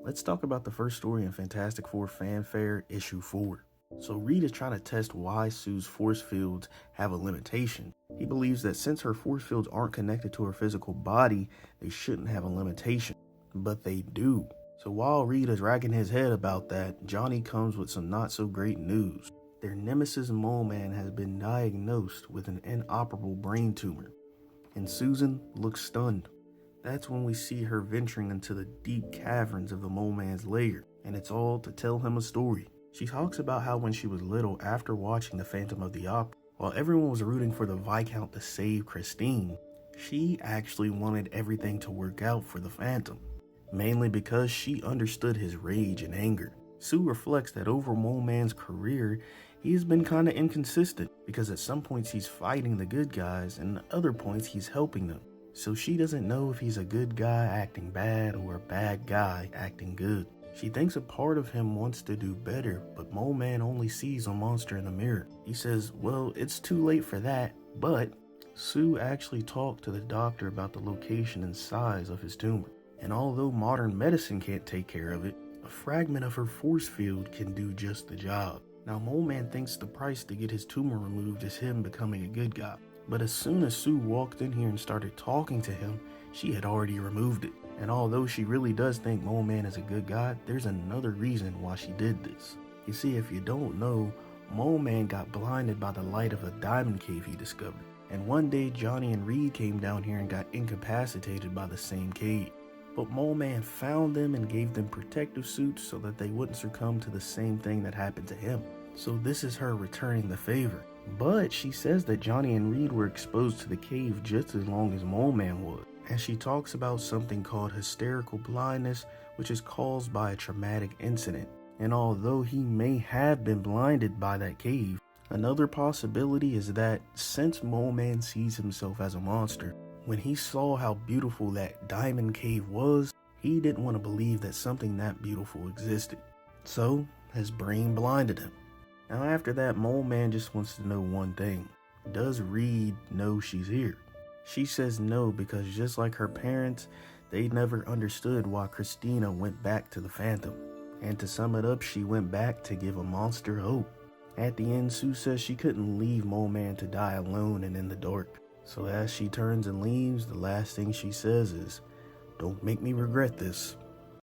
Let's talk about the first story in Fantastic Four Fanfare Issue 4. So Reed is trying to test why Sue's force fields have a limitation. He believes that since her force fields aren't connected to her physical body, they shouldn't have a limitation. But they do. So while Reed is racking his head about that, Johnny comes with some not so great news. Their nemesis Mole Man has been diagnosed with an inoperable brain tumor, and Susan looks stunned. That's when we see her venturing into the deep caverns of the Mole Man's lair, and it's all to tell him a story. She talks about how when she was little, after watching the Phantom of the Opera, while everyone was rooting for the Viscount to save Christine, she actually wanted everything to work out for the Phantom, mainly because she understood his rage and anger. Sue reflects that over Mole Man's career, he has been kinda inconsistent, because at some points he's fighting the good guys, and at other points he's helping them. So she doesn't know if he's a good guy acting bad or a bad guy acting good. She thinks a part of him wants to do better, but Mole Man only sees a monster in the mirror. He says, well, it's too late for that, but Sue actually talked to the doctor about the location and size of his tumor. And although modern medicine can't take care of it, a fragment of her force field can do just the job. Now Mole Man thinks the price to get his tumor removed is him becoming a good guy. But as soon as Sue walked in here and started talking to him, she had already removed it. And although she really does think Mole Man is a good guy, there's another reason why she did this. You see, if you don't know, Mole Man got blinded by the light of a diamond cave he discovered. And one day Johnny and Reed came down here and got incapacitated by the same cave. But Mole Man found them and gave them protective suits so that they wouldn't succumb to the same thing that happened to him. So this is her returning the favor. But she says that Johnny and Reed were exposed to the cave just as long as Mole Man was. And she talks about something called hysterical blindness, which is caused by a traumatic incident. And although he may have been blinded by that cave, another possibility is that since Mole Man sees himself as a monster, when he saw how beautiful that diamond cave was, he didn't want to believe that something that beautiful existed. So his brain blinded him. Now after that, Mole Man just wants to know one thing. Does Reed know she's here? She says no, because just like her parents, they never understood why Christina went back to the Phantom. And to sum it up, she went back to give a monster hope. At the end, Sue says she couldn't leave Mole Man to die alone and in the dark. So as she turns and leaves, the last thing she says is, "Don't make me regret this."